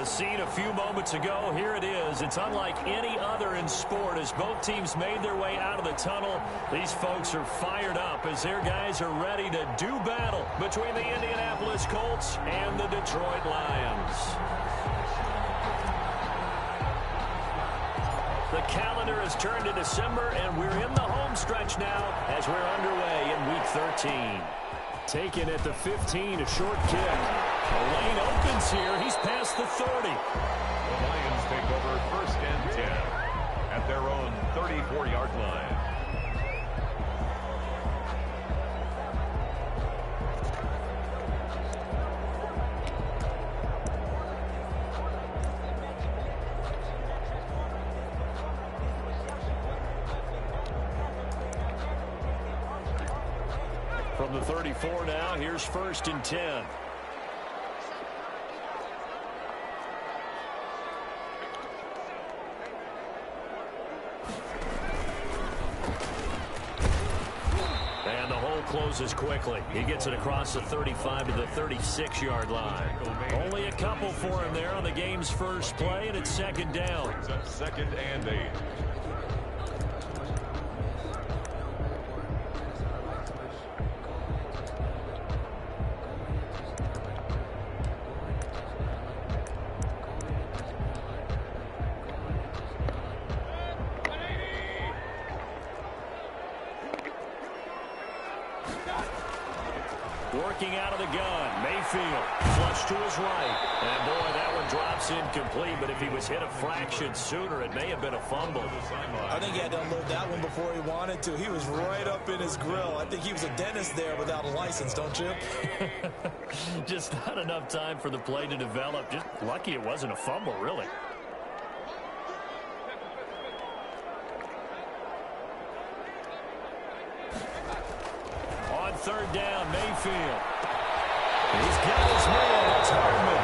the scene a few moments ago. Here it is. It's unlike any other in sport as both teams made their way out of the tunnel. These folks are fired up as their guys are ready to do battle between the Indianapolis Colts and the Detroit Lions. The calendar has turned to December, and we're in the home stretch now as we're underway in Week 13. Taken at the 15, a short kick. The lane opens here. He's past the 30. The Lions take over 1st and 10 at their own 34-yard line. From the 34 now, here's 1st and 10. And the hole closes quickly. He gets it across the 35 to the 36-yard line. Only a couple for him there on the game's first play, and it's 2nd down. 2nd and 8. Working out of the gun, Mayfield, flush to his right. And boy, that one drops incomplete, but if he was hit a fraction sooner, it may have been a fumble. I think he had to unload that one before he wanted to. He was right up in his grill. I think he was a dentist there without a license, don't you? Just not enough time for the play to develop. Just lucky it wasn't a fumble, really. On 3rd down, Mayfield. He's got his man. That's Hardman.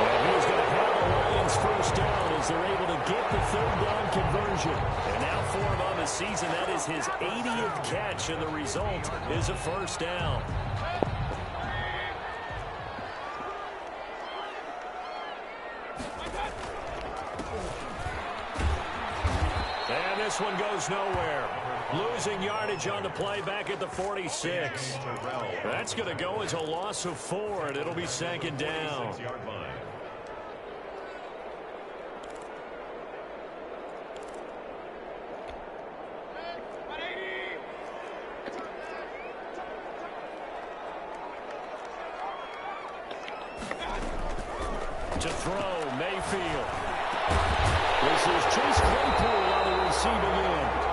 And he's going to have the Lions 1st down as they're able to get the 3rd down conversion. And now for him on the season, that is his 80th catch, and the result is a 1st down. And this one goes nowhere. Losing yardage on the play back at the 46. That's going to go as a loss of 4, and it'll be 2nd down. To throw, Mayfield. This is Chase Claypool on the receiving end.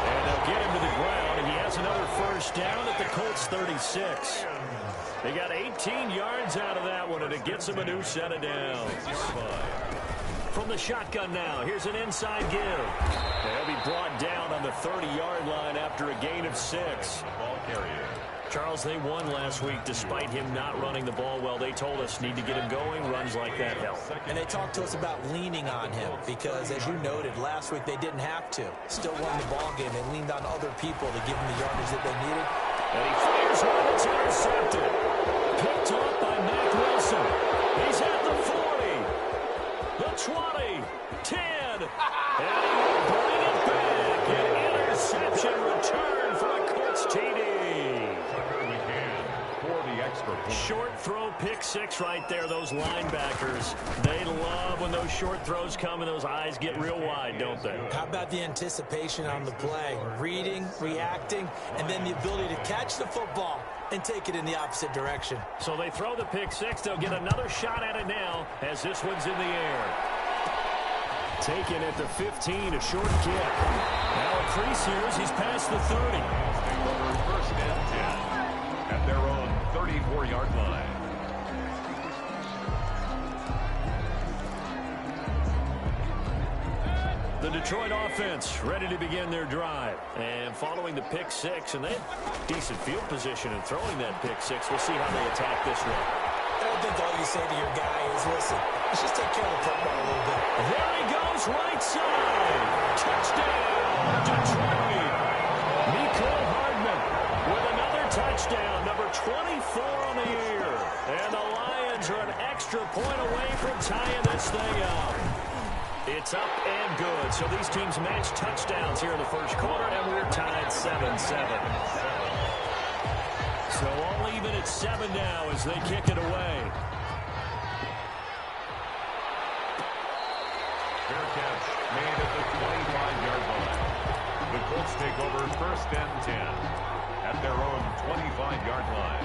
And they'll get him to the ground, and he has another 1st down at the Colts 36. They got 18 yards out of that one, and it gets them a new set of downs. From the shotgun now, here's an inside give. They'll be brought down on the 30-yard line after a gain of 6. Ball carrier. Charles, they won last week despite him not running the ball well. They told us need to get him going. Runs like that help. And they talked to us about leaning on him because, as you noted, last week they didn't have to. Still won the ball game. They leaned on other people to give him the yardage that they needed. And he fires one. It's intercepted. Picked off by Mack Wilson. He's at the 40. The 20. 10. And he will bring it back. An interception return for a Colts TD. Short throw, pick 6 right there. Those linebackers, they love when those short throws come and those eyes get real wide, don't they? How about the anticipation on the play? Reading, reacting, and then the ability to catch the football and take it in the opposite direction. So they throw the pick 6. They'll get another shot at it now as this one's in the air. Taken at the 15, a short kick. Now a crease here as he's past the 30. Over 1st and 10 at their own 34-yard line. The Detroit offense ready to begin their drive. And following the pick 6, and they have decent field position in throwing that pick 6. We'll see how they attack this one. I don't think all you say to your guy is, listen, let's just take care of the football a little bit. There he goes, right side. Touchdown, Detroit. Mecole Hardman with another touchdown, number 24 on the year. And the Lions are an extra point away from tying this thing up. It's up and good. So these teams match touchdowns here in the first quarter, and we're tied 7-7. So all even at 7 now as they kick it away. Fair catch made at the 25-yard line. The Colts take over 1st and 10 at their own 25-yard line.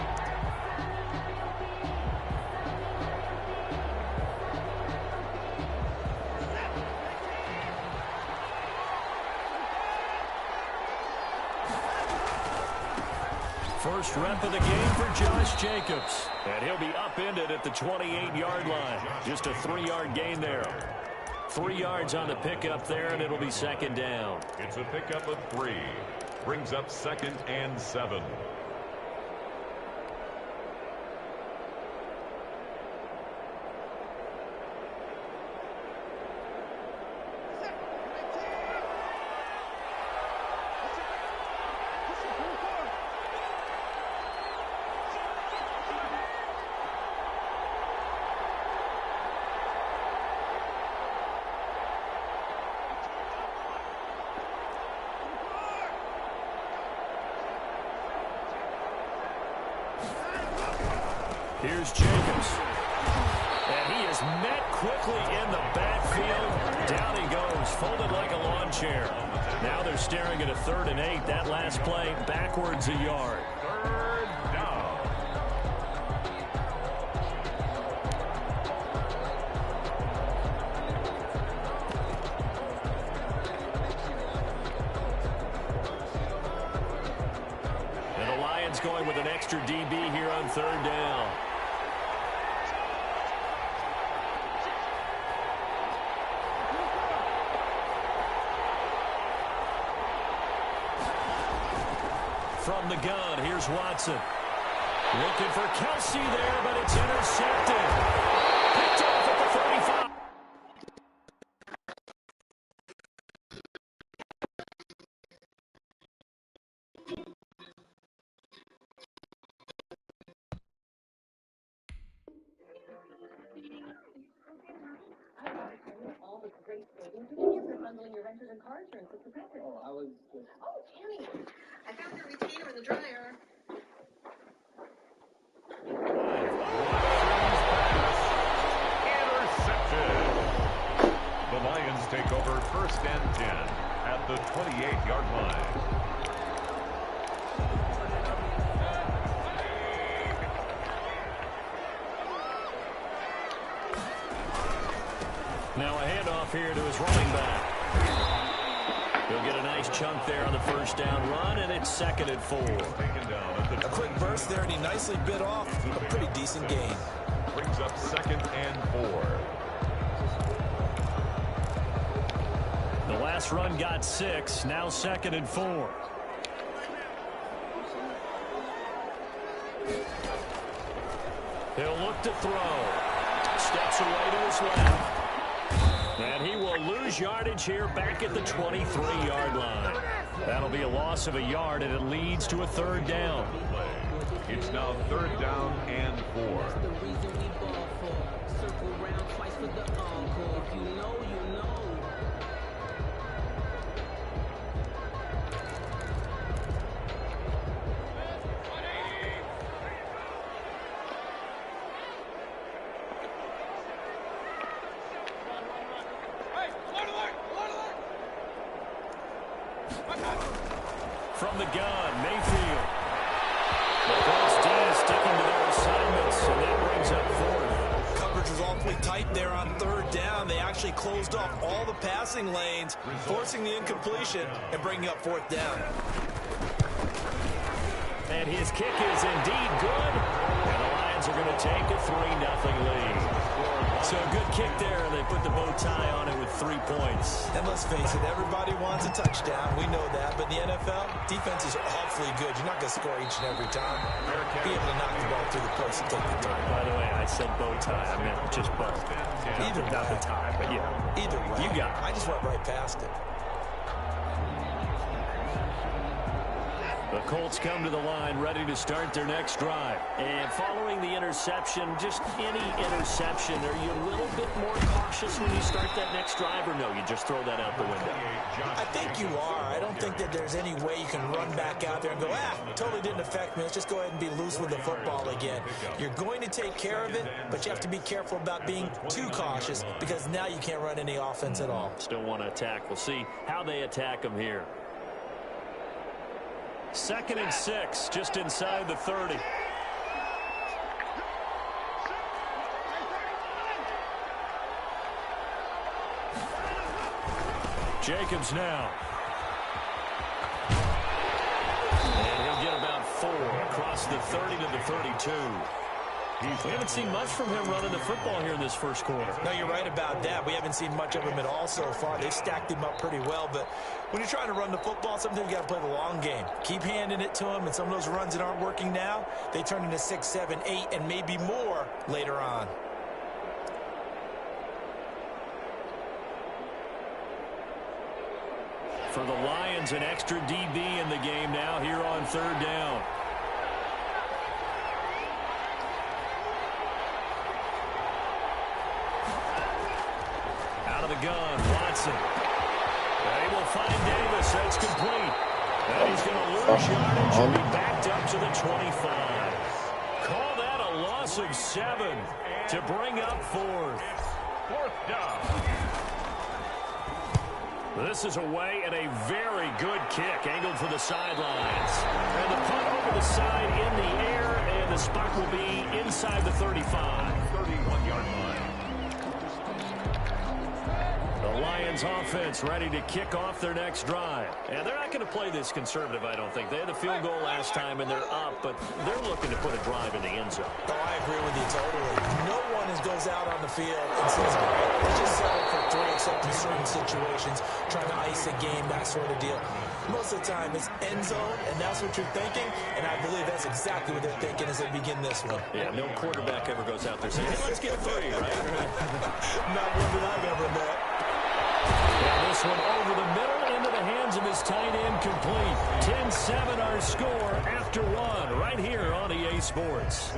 First rep of the game for Josh Jacobs. And he'll be upended at the 28-yard line. Just a 3-yard gain there. 3 yards on the pickup there, and it'll be 2nd down. It's a pickup of 3. Brings up 2nd and 7. Here's Jacobs. And he is met quickly in the backfield. Down he goes, folded like a lawn chair. Now they're staring at a 3rd and 8. That last play, backwards a yard. 3rd down. And the Lions going with an extra DB here on 3rd down. From the gun, here's Watson. Looking for Kelsey there, but it's intercepted. Picked off at the 35. All the great savings. You're bundling your renters and car insurance with the package. Oh, Tammy, I found your retainer in the dryer. Intercepted. The Lions take over 1st and 10 at the 28-yard line. Now a handoff here to his running back. He'll get a nice chunk there on the 1st down run, and it's 2nd and 4. A quick burst there, and he nicely bit off a pretty decent gain. Brings up 2nd and 4. The last run got 6, now 2nd and 4. He'll look to throw. Steps away to his left. And he will lose yardage here back at the 23-yard line. That'll be a loss of a yard, and it leads to a 3rd down. It's now 3rd down and 4. From the gun, Mayfield. The Colts D sticking to their assignments, and that brings up 4th. Coverage was awfully tight there on 3rd down. They actually closed off all the passing lanes, forcing the incompletion and bringing up 4th down. And his kick is indeed good. And the Lions are going to take a 3-0 lead. So a good kick there, and they put the bow tie on it with 3 points. And let's face it, everybody wants a touchdown. We know that. But in the NFL, defenses are awfully good. You're not going to score each and every time. Be able to knock the ball through the post and take the time. By the way, I said bow tie. I meant just bow. Either way. Not the tie, but yeah. Either way. You got it. I just went right past it. The Colts come to the line ready to start their next drive. And following the interception, just any interception, are you a little bit more cautious when you start that next drive, or no, you just throw that out the window? I think you are. I don't think that there's any way you can run back out there and go, totally didn't affect me. Let's just go ahead and be loose with the football again. You're going to take care of it, but you have to be careful about being too cautious because now you can't run any offense at all. Still want to attack. We'll see how they attack them here. 2nd and 6, just inside the 30. Jacobs now. And he'll get about 4 across the 30 to the 32. We haven't seen much from him running the football here in this first quarter. No, you're right about that. We haven't seen much of him at all so far. They've stacked him up pretty well, but when you're trying to run the football, sometimes you got to play the long game. Keep handing it to him, and some of those runs that aren't working now, they turn into 6, 7, 8, and maybe more later on. For the Lions, an extra DB in the game now here on 3rd down. Out of the gun, Watson. They will find Davis. That's complete. And he's going to lose yardage and be backed up to the 25. Call that a loss of 7 to bring up 4th. 4th down. This is away and a very good kick angled for the sidelines. And the punt over the side in the air, and the spot will be inside the 35. 31-yard line. The Lions offense ready to kick off their next drive. And they're not going to play this conservative, I don't think. They had the field goal last time, and they're up, but they're looking to put a drive in the end zone. Oh, I agree with you totally. No one goes out on the field and says, all right, let's just settle for 3, except in certain situations, trying to ice a game, that sort of deal. Most of the time, it's end zone, and that's what you're thinking, and I believe that's exactly what they're thinking as they begin this one. Yeah, no quarterback ever goes out there saying, hey, let's get 3, right? Not one that I've ever met. Yeah, this one over the middle into the hands of his tight end, complete. 10-7 our score after 1 right here on EA Sports.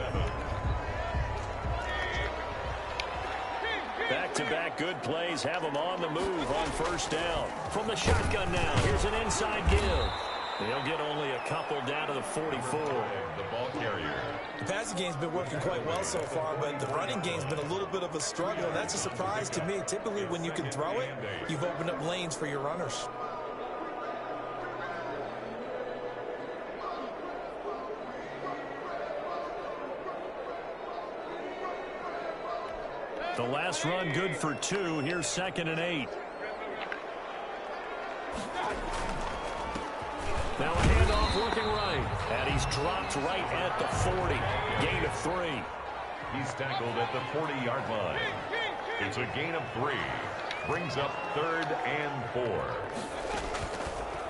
Back-to-back good plays have them on the move on 1st down. From the shotgun now, here's an inside give. They'll get only a couple down to the 44. The ball carrier. The passing game's been working quite well so far, but the running game's been a little bit of a struggle, and that's a surprise to me. Typically, when you can throw it, you've opened up lanes for your runners. The last run good for 2. Here's 2nd and 8. Now a handoff looking right. And he's dropped right at the 40. Gain of 3. He's tackled at the 40-yard line. It's a gain of 3. Brings up 3rd and 4.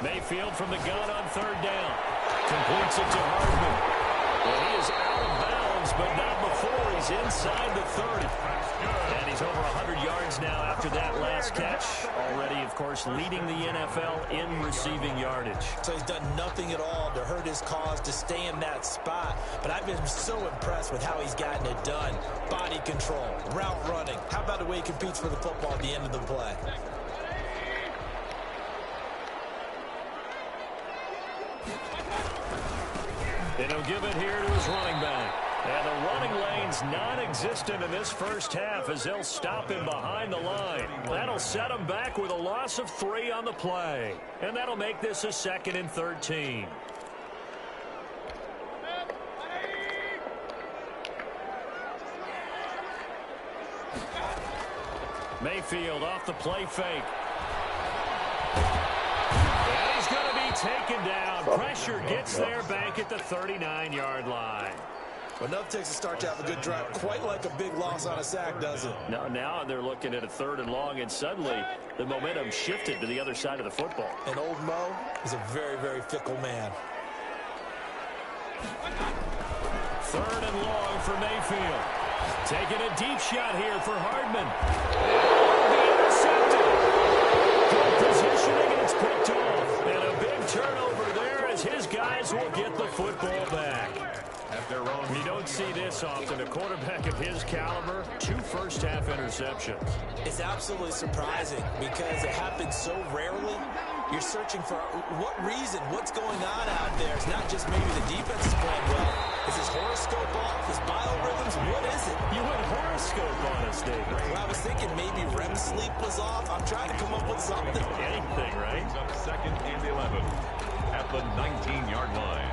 Mayfield from the gun on 3rd down. Completes it to Hardman. Well, he is out of bounds, but not before he's inside the 30. And he's over 100 yards now after that last catch. Already, of course, leading the NFL in receiving yardage. So he's done nothing at all to hurt his cause, to stay in that spot. But I've been so impressed with how he's gotten it done. Body control, route running. How about the way he competes for the football at the end of the play? And he'll give it here to his running back. And the running lane's non-existent in this first half as they'll stop him behind the line. That'll set him back with a loss of 3 on the play. And that'll make this a 2nd and 13. Mayfield off the play fake. And he's going to be taken down. Pressure gets there back at the 39-yard line. Well, enough takes a start to have a good drive. Quite like a big loss on a sack, does it? Now they're looking at a 3rd and long, and suddenly the momentum shifted to the other side of the football. And old Mo is a very, very fickle man. 3rd and long for Mayfield. Taking a deep shot here for Hardman. He intercepted. Good positioning, and it's picked off. And a big turnover there as his guys will don't see this often. A quarterback of his caliber, 2 first-half interceptions. It's absolutely surprising because it happens so rarely. You're searching for what reason, what's going on out there. It's not just maybe the defense is playing well. Is his horoscope off? His biorhythms? What is it? You went horoscope on us, David. Well, I was thinking maybe REM sleep was off. I'm trying to come up with something. Anything, right? Up 2nd and 11 at the 19-yard line.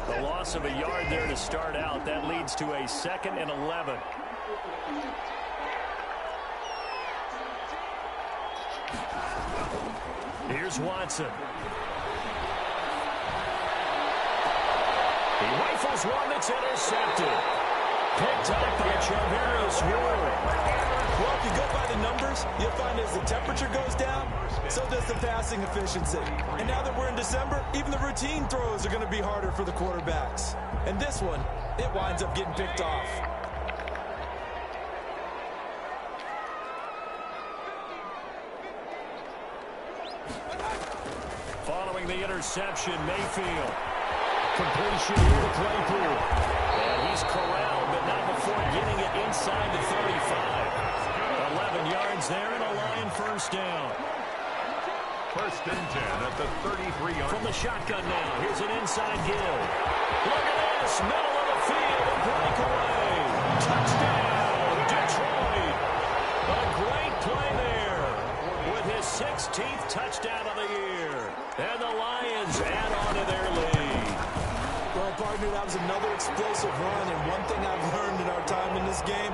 The loss of a yard there to start out. That leads to a 2nd and 11. Here's Watson. He rifles one that's intercepted. Picked up by Charvarius Ward. Well, if you go by the numbers, you'll find as the temperature goes down, so does the passing efficiency. And now that we're in December, even the routine throws are going to be harder for the quarterbacks. And this one, it winds up getting picked off. Following the interception, Mayfield. Completion here to Claypool. And he's corralled, but not before getting it inside the 35. 11 yards there and a Lion first down. 1st and 10 at the 33-yard. From the shotgun now, here's an inside give. Look at this, middle of the field, a breakaway. Touchdown, Detroit. A great play there with his 16th touchdown of the year. And the Lions add on to their lead. Well, partner, that was another explosive run, and one thing I've learned in our time in this game,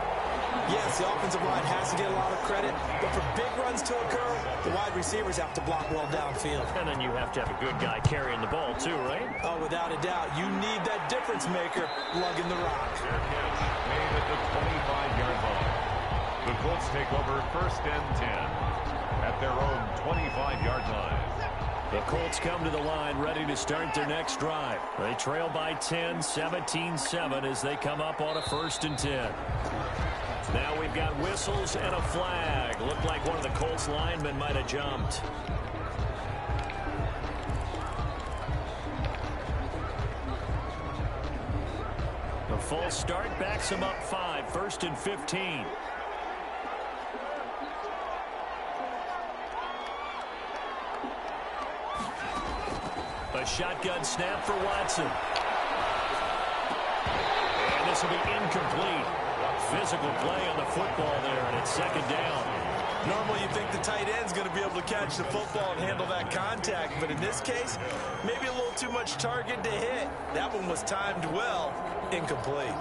yes, the offensive line has to get a lot of credit, but for big runs to occur, the wide receivers have to block well downfield. And then you have to have a good guy carrying the ball too, right? Oh, without a doubt. You need that difference maker lugging the rock. Their catch made at the 25-yard line. The Colts take over 1st and 10 at their own 25-yard line. The Colts come to the line ready to start their next drive. They trail by 10, 17-7 as they come up on a 1st and 10. Now we've got whistles and a flag. Looked like one of the Colts linemen might have jumped. The false start backs him up 5, 1st and 15. A shotgun snap for Watson. And this will be incomplete. Physical play on the football there, and it's 2nd down. Normally you think the tight end's going to be able to catch the football and handle that contact, but in this case, maybe a little too much target to hit. That one was timed well. Incomplete.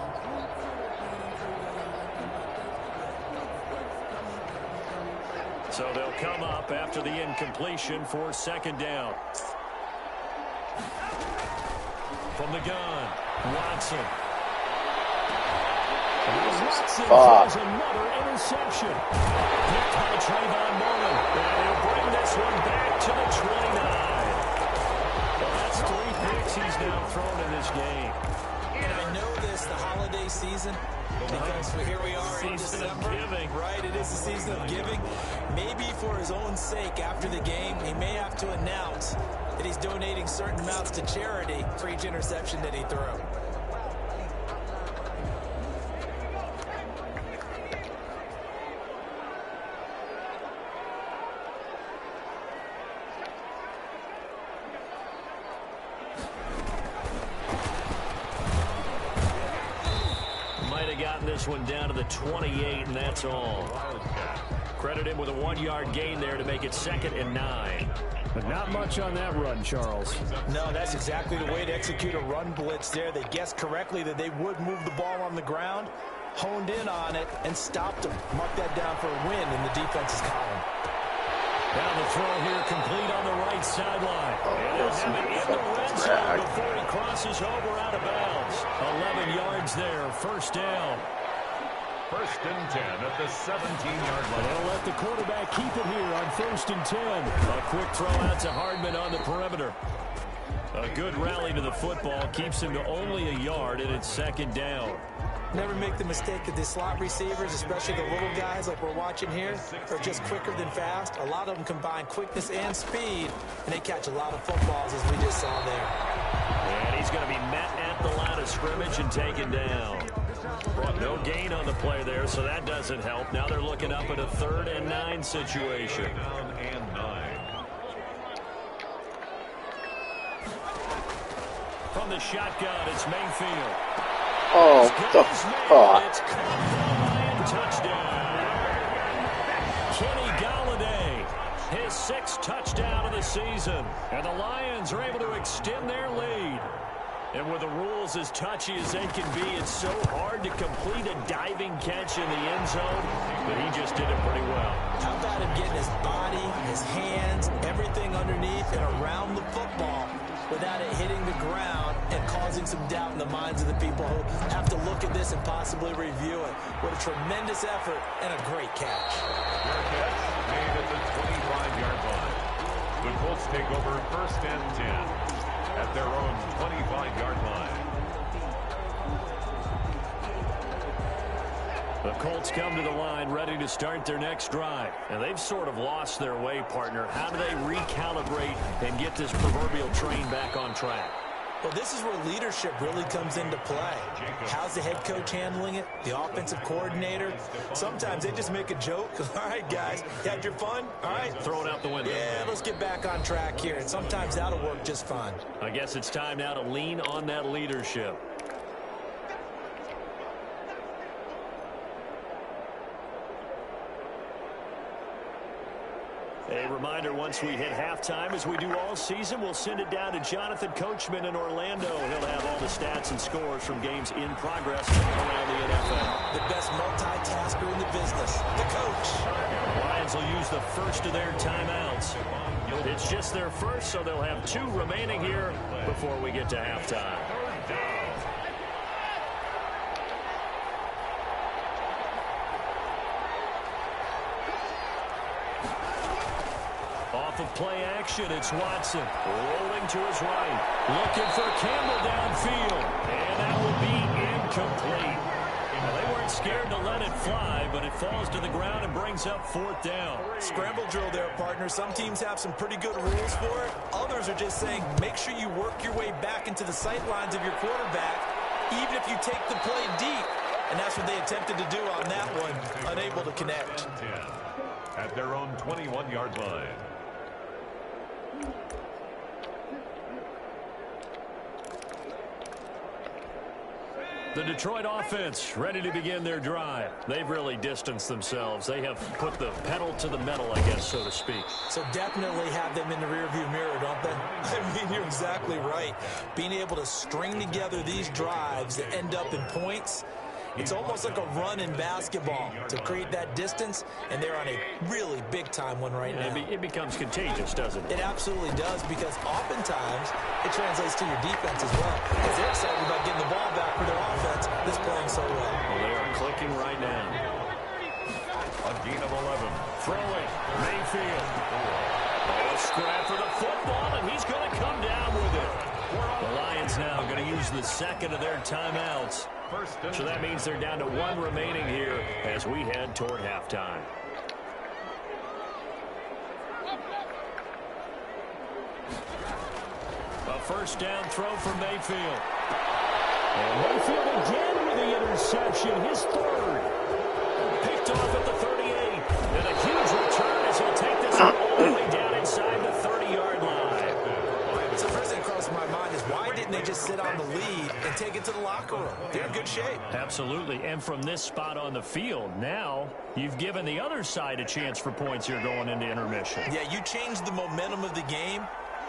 So they'll come up after the incompletion for 2nd down. From the gun, Watson. Watson throws another interception. Picked by Trayvon Mullen. And he'll bring this one back to the 29. Well, that's 3 picks he's now thrown in this game. And I know this, the holiday season, because here we are in December. Right, it is the season of giving. Maybe for his own sake, after the game, he may have to announce that he's donating certain amounts to charity for each interception that he threw. Might have gotten this one down to the 28, and that's all. Credit him with a 1-yard gain there to make it 2nd and 9. But not much on that run, Charles. No, that's exactly the way to execute a run blitz there. They guessed correctly that they would move the ball on the ground, honed in on it, and stopped them. Mark that down for a win in the defense's column. Now the throw here complete on the right sideline. And he'll have it in the red zone before he crosses over out of bounds. 11 yards there, 1st down. 1st and 10 at the 17-yard line. They'll let the quarterback keep it here on 1st and 10. A quick throw out to Hardman on the perimeter. A good rally to the football keeps him to only a yard, and it's second down. Never make the mistake that the slot receivers, especially the little guys like we're watching here, are just quicker than fast. A lot of them combine quickness and speed, and they catch a lot of footballs, as we just saw there. And he's going to be met at the line of scrimmage and taken down. No gain on the play there, so that doesn't help. Now they're looking up at a 3rd and 9 situation. 3rd and 9. From the shotgun, it's Mayfield. Oh, what the fuck? It's Lion touchdown. Kenny Golladay, his 6th touchdown of the season. And the Lions are able to extend their lead. And with the rules as touchy as they can be, it's so hard to complete a diving catch in the end zone, but he just did it pretty well. How about him getting his body, his hands, everything underneath and around the football without it hitting the ground and causing some doubt in the minds of the people who have to look at this and possibly review it. What a tremendous effort and a great catch. Their catch made at the 25-yard line. The Colts take over 1st and 10 at their own 25-yard line. The Colts come to the line ready to start their next drive. And they've sort of lost their way, partner. How do they recalibrate and get this proverbial train back on track? Well, this is where leadership really comes into play. How's the head coach handling it? The offensive coordinator? Sometimes they just make a joke. All right, guys, you had your fun? All right. Throw it out the window. Yeah, let's get back on track here. And sometimes that'll work just fine. I guess it's time now to lean on that leadership. A reminder, once we hit halftime, as we do all season, we'll send it down to Jonathan Coachman in Orlando. He'll have all the stats and scores from games in progress around the NFL. The best multitasker in the business, the coach. The Lions will use the first of their timeouts. It's just their first, so they'll have 2 remaining here before we get to halftime. Off of play action, it's Watson rolling to his right, looking for Campbell downfield, and that will be incomplete. Well, they weren't scared to let it fly, but it falls to the ground and brings up 4th down. Scramble drill there, partner. Some teams have some pretty good rules for it. Others are just saying make sure you work your way back into the sight lines of your quarterback, even if you take the play deep. And that's what they attempted to do on that one, unable to connect. At their own 21-yard line. The Detroit offense ready to begin their drive. They've really distanced themselves. They have put the pedal to the metal, I guess, so to speak. So definitely have them in the rearview mirror, don't they? I mean, you're exactly right. Being able to string together these drives that end up in points, it's almost like a run in basketball to create that distance, and they're on a really big-time one right now. It becomes contagious, doesn't it? It absolutely does, because oftentimes it translates to your defense as well, because they're excited about getting the ball back for their offense that's playing so well. Well, they are clicking right now. A gain of 11. Throwing, Mayfield. A scrap for the football, and he's going to come down with it. The Lions now going to use the second of their timeouts. So that means they're down to 1 remaining here as we head toward halftime. A 1st down throw from Mayfield. And Mayfield again with the interception, his 3rd. Picked off at the 38. And a huge return as he'll take this all the way down inside the 30-yard line. So the first thing that crosses my mind is why didn't they just sit on the lead and take it to the locker room? They're in good shape. Absolutely. And from this spot on the field, now you've given the other side a chance for points here going into intermission. Yeah, you changed the momentum of the game,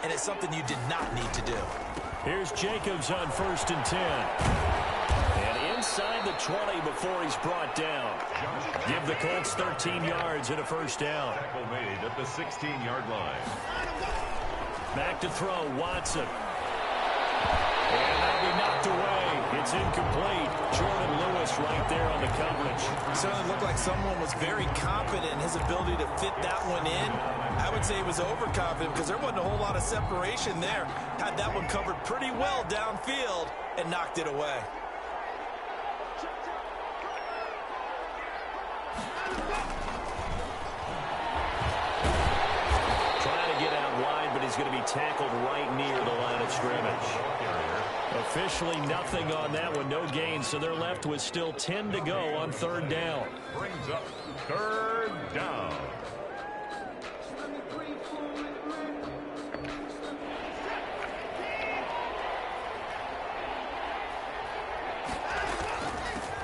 and it's something you did not need to do. Here's Jacobs on 1st and 10. And inside the 20 before he's brought down. Give the Colts 13 yards and a 1st down. Tackle made at the 16-yard line. Back to throw, Watson. And that'll be knocked away. It's incomplete. Jordan Lewis right there on the coverage. It certainly looked like someone was very confident in his ability to fit that one in. I would say he was overconfident because there wasn't a whole lot of separation there. Had had that one covered pretty well downfield and knocked it away. Trying to get out wide, but he's going to be tackled right near the line of scrimmage. Officially nothing on that one, no gain, so they're left with still 10 to go on third down. Brings up third down.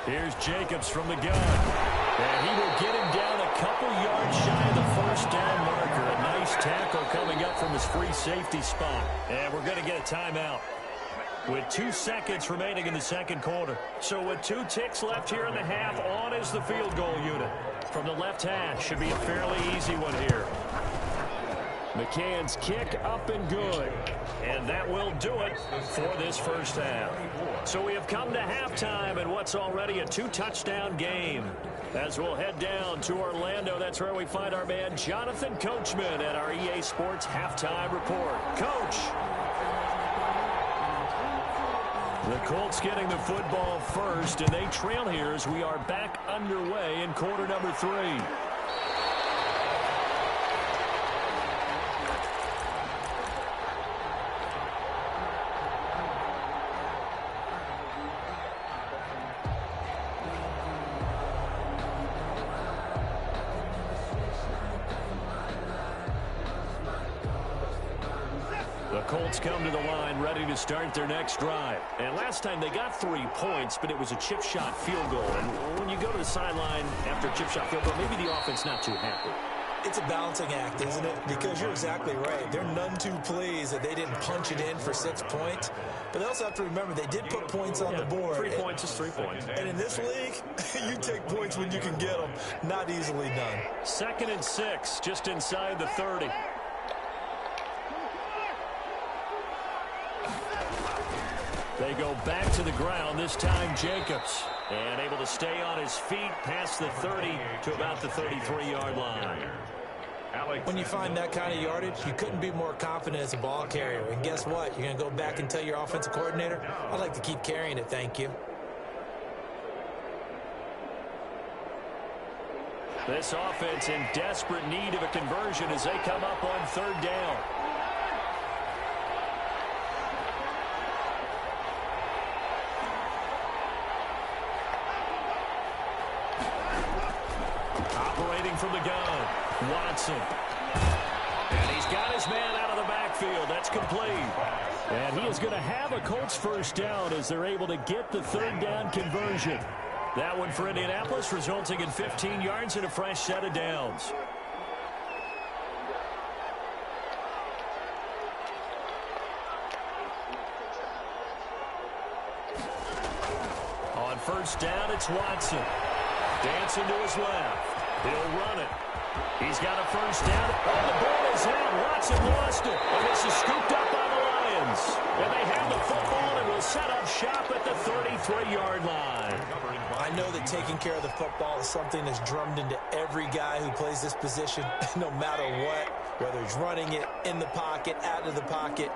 Here's Jacobs from the gun. And he will get him down a couple yards shy of the first down marker. A nice tackle coming up from his free safety spot. And we're going to get a timeout with 2 seconds remaining in the second quarter. So with 2 ticks left here in the half, on is the field goal unit. From the left hash, should be a fairly easy one here. McCann's kick up and good. And that will do it for this first half. So we have come to halftime in what's already a 2-touchdown game. As we'll head down to Orlando, that's where we find our man Jonathan Coachman at our EA Sports Halftime Report. Coach. The Colts getting the football first, and they trail here as we are back underway in quarter number 3. The Colts come to the line ready to start their next drive. And last time they got 3 points, but it was a chip shot field goal. And when you go to the sideline after a chip shot field goal, maybe the offense not too happy. It's a balancing act, isn't it? Because you're exactly right. They're none too pleased that they didn't punch it in for 6 points. But they also have to remember they did put points on the board. 3 points is 3 points. And in this league, you take points when you can get them. Not easily done. 2nd and 6, just inside the 30. They go back to the ground, this time Jacobs. And able to stay on his feet past the 30 to about the 33-yard line. When you find that kind of yardage, you couldn't be more confident as a ball carrier. And guess what? You're going to go back and tell your offensive coordinator, I'd like to keep carrying it, thank you. This offense in desperate need of a conversion as they come up on third down. Operating from the gun, Watson. And he's got his man out of the backfield. That's complete. And he is going to have a Colts first down as they're able to get the third down conversion. That one for Indianapolis, resulting in 15 yards and a fresh set of downs. On first down, it's Watson. Dancing to his left. He'll run it. He's got a first down. Oh, the ball is out. Watson lost it. And this is scooped up by the Lions. And they have the football and will set up shop at the 33-yard line. I know that taking care of the football is something that's drummed into every guy who plays this position, no matter what, whether he's running it, in the pocket, out of the pocket.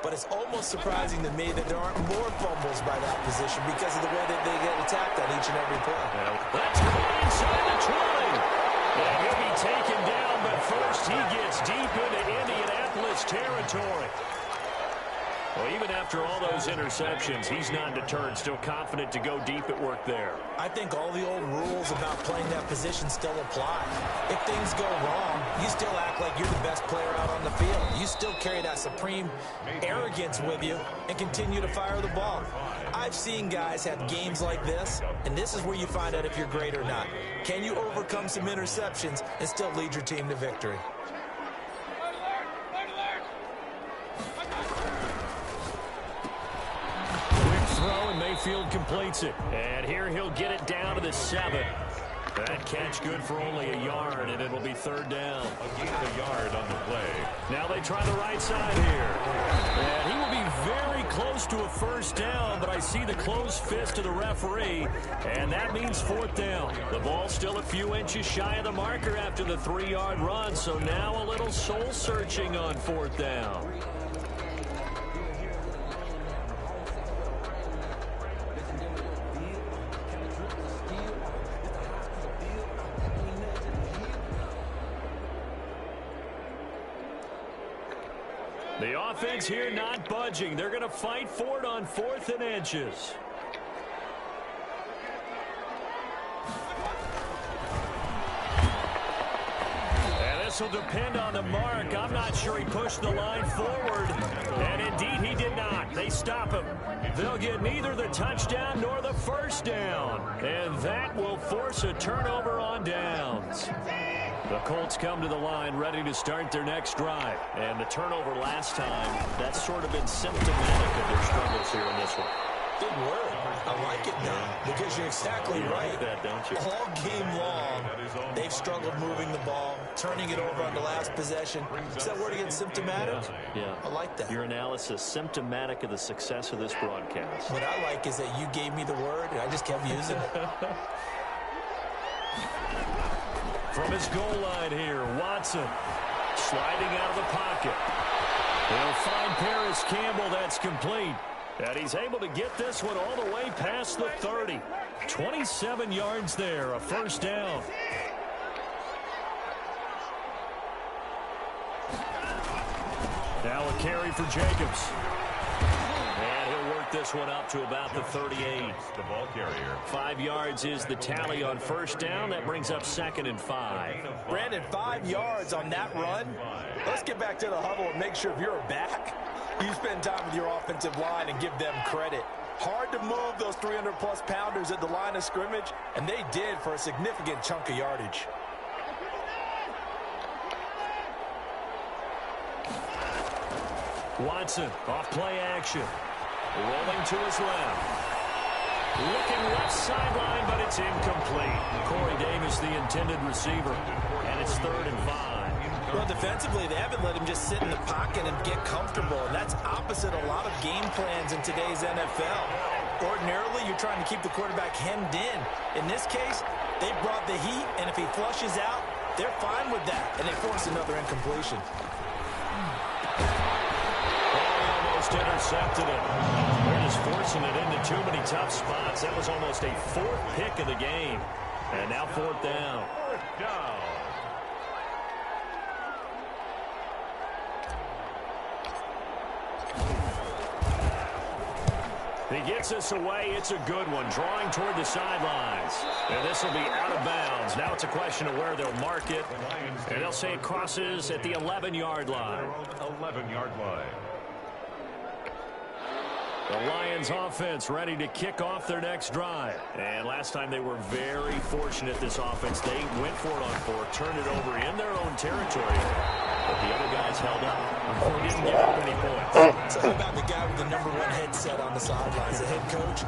But it's almost surprising to me that there aren't more fumbles by that position because of the way that they get attacked on each and every play. Let's go inside the 20. And he'll be taken down, but first he gets deep into Indianapolis territory. Well, even after all those interceptions, he's not deterred, still confident to go deep at work there. I think all the old rules about playing that position still apply. If things go wrong, you still act like you're the best player out on the field. You still carry that supreme arrogance with you and continue to fire the ball. I've seen guys have games like this, and this is where you find out if you're great or not. Can you overcome some interceptions and still lead your team to victory? Mayfield completes it. And here he'll get it down to the 7. That catch good for only a yard, and it'll be third down. A gain of a yard on the play. Now they try the right side here. And he will be very close to a first down, but I see the closed fist of the referee, and that means fourth down. The ball's still a few inches shy of the marker after the 3-yard run, so now a little soul-searching on fourth down. The offense here not budging. They're going to fight for it on 4th and inches. This will depend on the mark. I'm not sure he pushed the line forward. And indeed, he did not. They stop him. They'll get neither the touchdown nor the first down. And that will force a turnover on downs. The Colts come to the line ready to start their next drive. And the turnover last time, that's sort of been symptomatic of their struggles here in this one. Good word. I like it now because you're exactly right. Like that, don't you? All game long, they've struggled moving the ball, turning it over on the last possession. Is that word again, symptomatic? Yeah. I like that. Your analysis, symptomatic of the success of this broadcast. What I like is that you gave me the word, and I just kept using it. From his goal line here, Watson sliding out of the pocket. He'll find Paris Campbell. That's complete. And he's able to get this one all the way past the 30. 27 yards there, a first down. Now a carry for Jacobs. And he'll work this one up to about the 38. The ball carrier. 5 yards is the tally on first down. That brings up 2nd and 5. Brandon, 5 yards on that run. Let's get back to the huddle and make sure if you're a back, you spend time with your offensive line and give them credit. Hard to move those 300-plus pounders at the line of scrimmage, and they did for a significant chunk of yardage. Watson off play action. Rolling to his left. Looking left sideline, but it's incomplete. Corey Davis, the intended receiver, and it's 3rd and 5. Well, defensively, they haven't let him just sit in the pocket and get comfortable, and that's opposite a lot of game plans in today's NFL. Ordinarily, you're trying to keep the quarterback hemmed in. In this case, they brought the heat, and if he flushes out, they're fine with that, and they force another incompletion. Almost intercepted it. They're just forcing it into too many tough spots. That was almost a 4th pick of the game. And now 4th down. 4th down. He gets this away. It's a good one. Drawing toward the sidelines. And this will be out of bounds. Now it's a question of where they'll mark it. And they'll say it crosses at the 11-yard line. 11-yard line. The Lions offense ready to kick off their next drive. And last time they were very fortunate, this offense. They went for it on 4, turned it over in their own territory. But the other guys held up. They didn't give up any points. So how about the guy with the #1 headset on the sidelines, the head coach?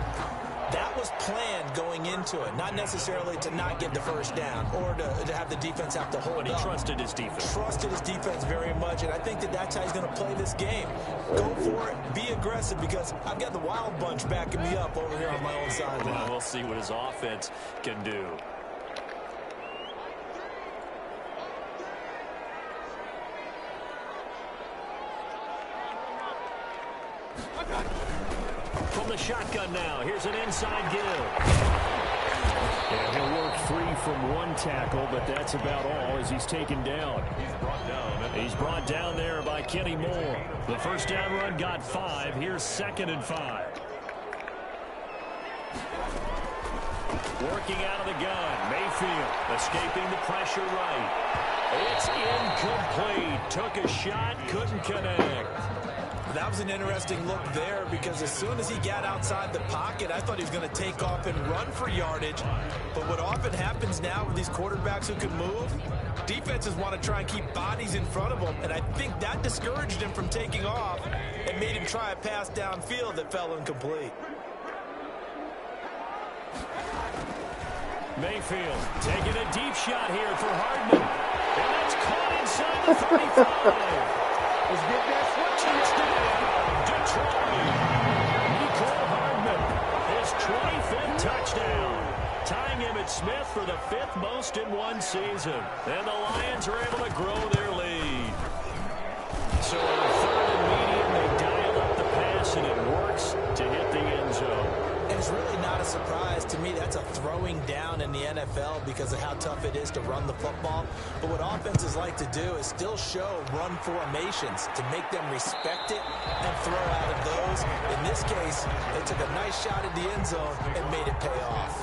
That was planned going into it, not necessarily to not get the first down or to have the defense have to hold up. But he trusted his defense. Trusted his defense very much, and I think that's how he's going to play this game. Go for it, be aggressive, because I've got the Wild Bunch backing me up over here on my own sideline. Well, we'll see what his offense can do. From the shotgun now, here's an inside give. Yeah, he'll work free from one tackle, but that's about all as he's taken down. He's brought down there by Kenny Moore. The first down run got 5. Here's 2nd and 5. Working out of the gun. Mayfield escaping the pressure right. It's incomplete. Took a shot, couldn't connect. That was an interesting look there, because as soon as he got outside the pocket, I thought he was going to take off and run for yardage. But what often happens now with these quarterbacks who can move, defenses want to try and keep bodies in front of them, and I think that discouraged him from taking off and made him try a pass downfield that fell incomplete. Mayfield taking a deep shot here for Hardman. And that's caught inside the 35. Let's get that touchdown. Detroit. Nicole Hardman, his 25th touchdown. Tying Emmitt Smith for the 5th most in one season. And the Lions are able to grow their lead. So on 3rd and medium, they dial up the pass, and it works to hit the end zone. And it's really not a surprise. To me, that's a throwing down in the NFL because of how tough it is to run the football. But what offenses like to do is still show run formations to make them respect it and throw out of those. In this case, they took a nice shot at the end zone and made it pay off.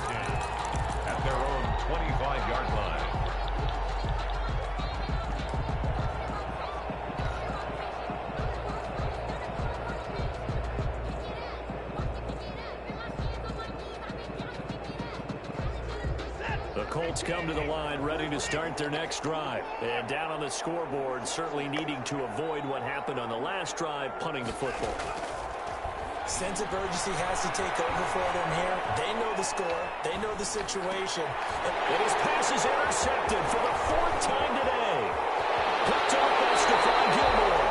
At their own 25-yard line. The Colts come to the line ready to start their next drive. And down on the scoreboard, certainly needing to avoid what happened on the last drive, punting the football. Sense of urgency has to take over for them here. They know the score. They know the situation. And his pass is intercepted for the 4th time today. Picked up by Stephon Gilmore.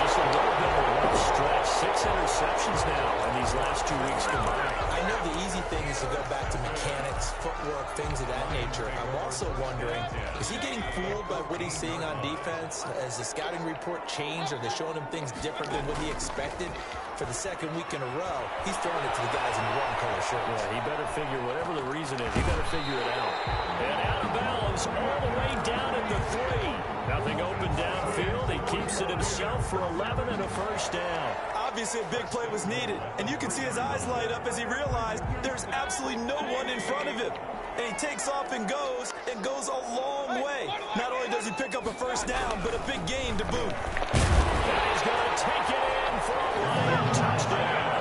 Just a little bit of a rough stretch. 6 interceptions now in these last 2 weeks combined. I know the easy thing is to go back to mechanics, footwork, things of that nature. I'm also wondering, is he getting fooled by what he's seeing on defense? Has the scouting report changed? Are they showing him things different than what he expected? For the 2nd week in a row, he's throwing it to the guys in the wrong color shirts. Yeah, he better figure, whatever the reason is, he better figure it out. And out of bounds all the way down at the 3. Nothing open downfield. He keeps it himself for 11 and a first down. Obviously, a big play was needed, and you can see his eyes light up as he realized there's absolutely no one in front of him. And he takes off and goes a long way. Not only does he pick up a first down, but a big gain to boot. And he's going to take it in for a Lion touchdown.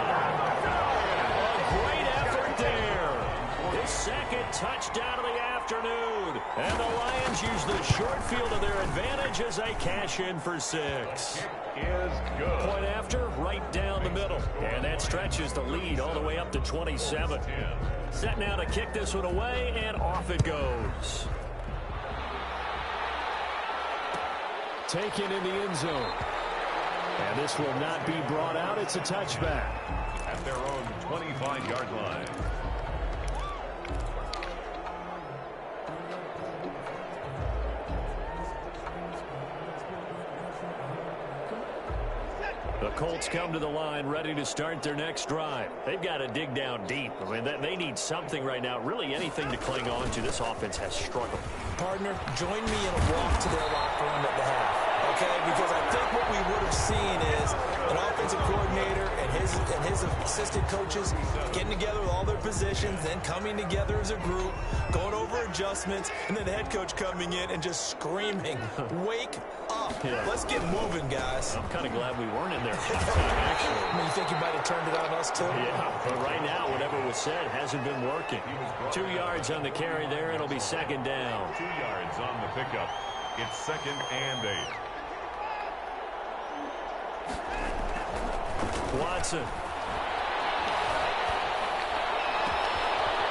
A great effort there. His 2nd touchdown of the afternoon. And the Lions use the short field to their advantage as they cash in for 6. Is good. Point after, right down the middle. And that stretches the lead all the way up to 27. Set now to kick this one away, and off it goes. Taken in the end zone. And this will not be brought out. It's a touchback. At their own 25-yard line. The Colts come to the line ready to start their next drive. They've got to dig down deep. I mean, they need something right now, really anything to cling on to. This offense has struggled. Partner, join me in a walk to their locker room at the half, okay? Because I think what we would have seen is an offensive coordinator and his assistant coaches getting together with all their positions, then coming together as a group, going over adjustments, and then the head coach coming in and just screaming, wake up. Yeah. Let's get moving, guys. I'm kind of glad we weren't in there, actually. I mean, you think you might have turned it on us, too? Yeah, but right now, whatever was said hasn't been working. 2 yards on the carry there. It'll be 2nd down. 2 yards on the pickup. It's 2nd and 8. Watson.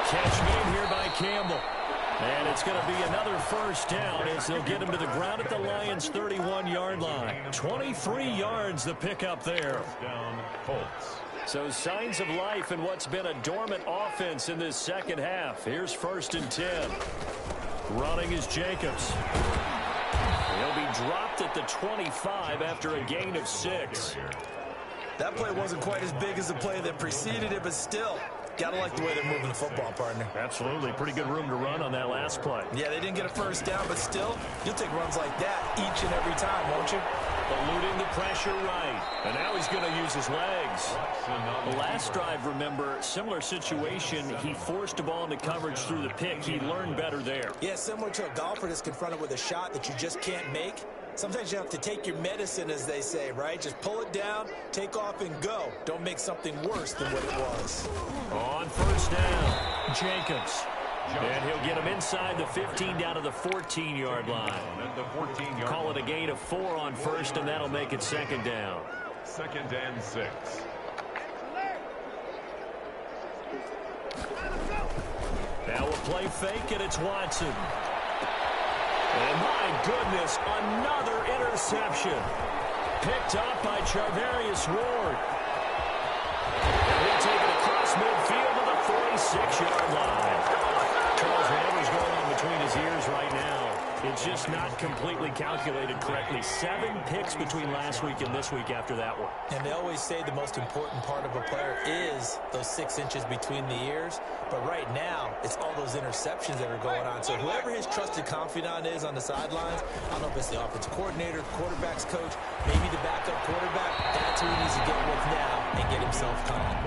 Catch made here by Campbell. And it's going to be another first down as they'll get him to the ground at the Lions' 31-yard line. 23 yards the pickup there. Down Colts. So signs of life in what's been a dormant offense in this 2nd half. Here's 1st and 10. Running is Jacobs. He'll be dropped at the 25 after a gain of 6. That play wasn't quite as big as the play that preceded it, but still, gotta like the way they're moving the football, partner. Absolutely. Pretty good room to run on that last play. Yeah, they didn't get a first down, but still, you'll take runs like that each and every time, won't you? Eluding the pressure right. And now he's going to use his legs. The last drive, remember, similar situation. He forced a ball into coverage through the pick. He learned better there. Yeah, similar to a golfer that's confronted with a shot that you just can't make. Sometimes you have to take your medicine, as they say, right? Just pull it down, take off, and go. Don't make something worse than what it was. On first down, Jacobs. And he'll get him inside the 15 down to the 14-yard line. At the 14-yard Call it a gain of 4 on first, and that'll make it 2nd down. 2nd and 6. Now a play fake, and it's Watson. And my goodness, another interception. Picked up by Charvarius Ward. And he'll take it across midfield to the 46-yard line. Charles, whatever's going on between his ears right now, it's just just not completely calculated correctly. 7 picks between last week and this week after that one. And they always say the most important part of a player is those 6 inches between the ears. But right now, it's all those interceptions that are going on. So whoever his trusted confidant is on the sidelines, I don't know if it's the offensive coordinator, quarterback's coach, maybe the backup quarterback, that's who he needs to get with now and get himself calm.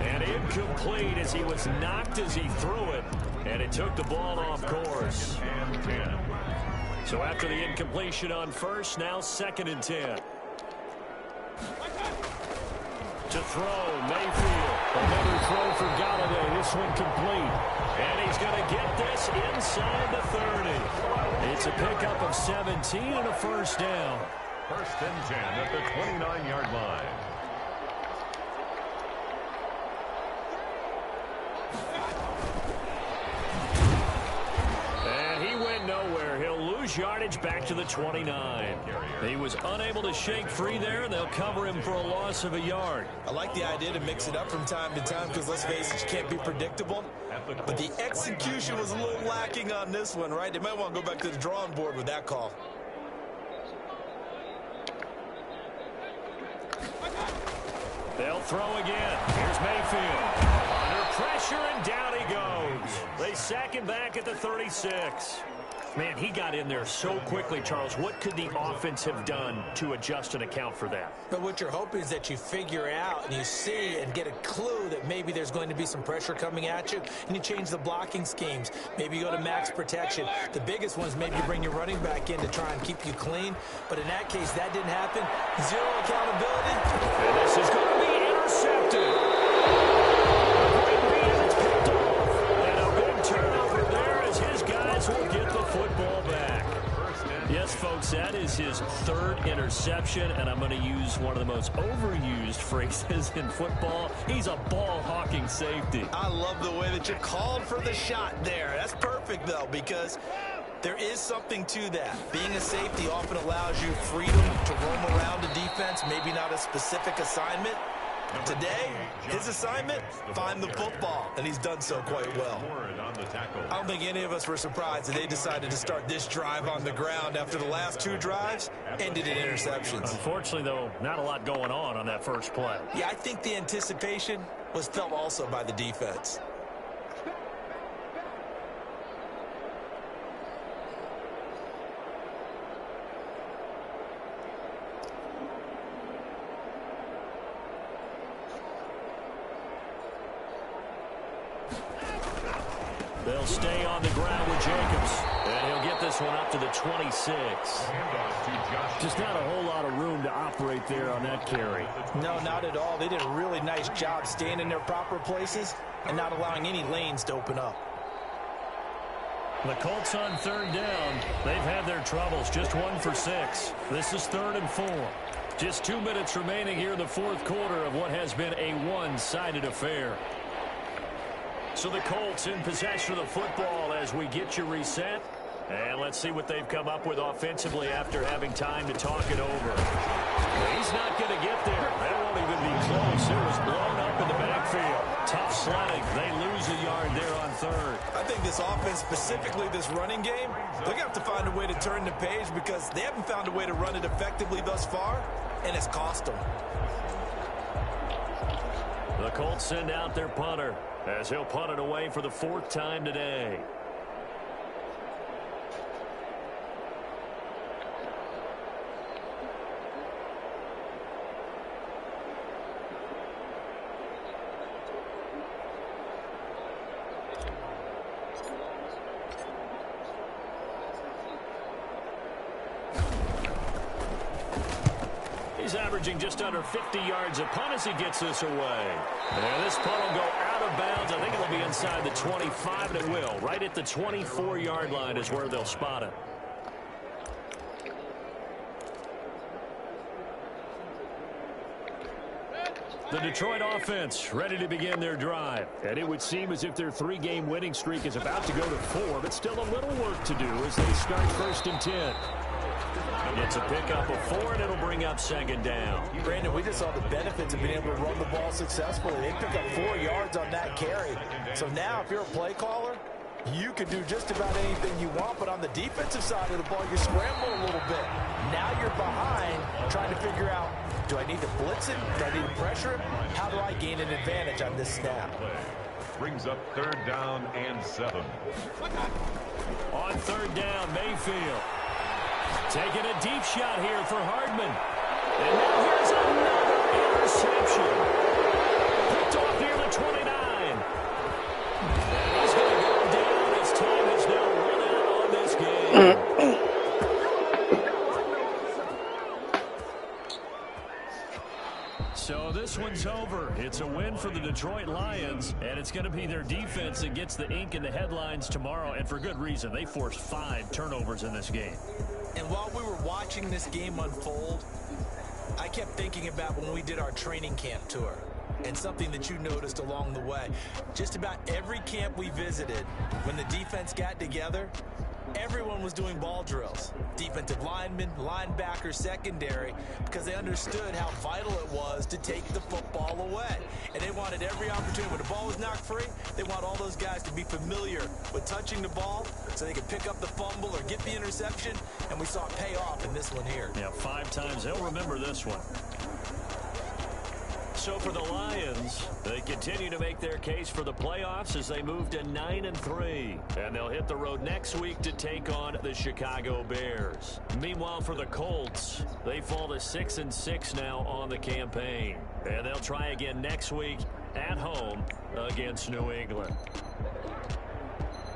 And incomplete as he was knocked as he threw it. And it took the ball off course. So after the incompletion on first, now 2nd and 10. To throw, Mayfield. Another throw for Galladay. This one complete. And he's going to get this inside the 30. It's a pickup of 17 and a first down. 1st and 10 at the 29-yard line. Nowhere. He'll lose yardage back to the 29. He was unable to shake free there, and they'll cover him for a loss of a yard. I like the idea to mix it up from time to time because, let's face it, you can't be predictable. But the execution was a little lacking on this one, right? They might want to go back to the drawing board with that call. They'll throw again. Here's Mayfield. Under pressure, and down he goes. They sack him back at the 36. Man, he got in there so quickly, Charles. What could the offense have done to adjust and account for that? But what you're hoping is that you figure out and you see and get a clue that maybe there's going to be some pressure coming at you, and you change the blocking schemes. Maybe you go to max protection. The biggest one is maybe you bring your running back in to try and keep you clean. But in that case, that didn't happen. 0 accountability. And this is going to be intercepted. And a big turnover there as his guys will get the football back. Yes, folks, that is his 3rd interception, and I'm going to use one of the most overused phrases in football. He's a ball-hawking safety. I love the way that you called for the shot there. That's perfect, though, because there is something to that. Being a safety often allows you freedom to roam around the defense, maybe not a specific assignment. Today, his assignment, find the football, and he's done so quite well. I don't think any of us were surprised that they decided to start this drive on the ground after the last 2 drives ended in interceptions. Unfortunately, though, not a lot going on that first play. Yeah, I think the anticipation was felt also by the defense. They'll stay on the ground with Jacobs. And he'll get this one up to the 26. Just not a whole lot of room to operate there on that carry. No, not at all. They did a really nice job staying in their proper places and not allowing any lanes to open up. The Colts on 3rd down. They've had their troubles. Just 1 for 6. This is 3rd and 4. Just 2 minutes remaining here in the 4th quarter of what has been a one-sided affair. So the Colts in possession of the football as we get you reset. And let's see what they've come up with offensively after having time to talk it over. He's not going to get there. That won't even be close. It was blown up in the backfield. Tough sledding. They lose a yard there on 3rd. I think this offense, specifically this running game, they're going to have to find a way to turn the page because they haven't found a way to run it effectively thus far, and it's cost them. The Colts send out their punter as he'll punt it away for the 4th time today. He's averaging just under 50 yards a punt as he gets this away. And this punt will go out of bounds. I think it'll be inside the 25, and it will. Right at the 24-yard line is where they'll spot it. The Detroit offense ready to begin their drive. And it would seem as if their 3-game winning streak is about to go to 4, but still a little work to do as they start 1st and 10. It's a pickup of 4, and it'll bring up 2nd down. Brandon, we just saw the benefits of being able to run the ball successfully. They pick up 4 yards on that carry. So now, if you're a play caller, You can do just about anything you want, but on the defensive side of the ball, you're scrambling a little bit. Now you're behind, trying to figure out, do I need to blitz it? Do I need to pressure him? How do I gain an advantage on this snap? Brings up 3rd down and 7. On 3rd down, Mayfield. Taking a deep shot here for Hardman. And now here's another interception. Picked off near the 29. And he's going to go down as time has now run out on this game. So this one's over. It's a win for the Detroit Lions, and it's going to be their defense that gets the ink in the headlines tomorrow, and for good reason. They forced 5 turnovers in this game. And while we were watching this game unfold, I kept thinking about when we did our training camp tour and something that you noticed along the way. Just about every camp we visited, when the defense got together, everyone was doing ball drills. Defensive linemen, linebackers, secondary, because they understood how vital it was to take the football away. And they wanted every opportunity. When the ball was knocked free, they want all those guys to be familiar with touching the ball so they could pick up the fumble or get the interception. And we saw it pay off in this one here. Yeah, 5 times. They'll remember this one. So for the Lions, they continue to make their case for the playoffs as they move to 9-3. And they'll hit the road next week to take on the Chicago Bears. Meanwhile, for the Colts, they fall to 6-6 now on the campaign. And they'll try again next week at home against New England.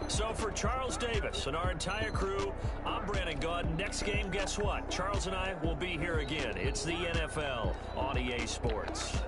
So for Charles Davis and our entire crew, I'm Brandon Gaudin. Next game, guess what? Charles and I will be here again. It's the NFL on EA Sports.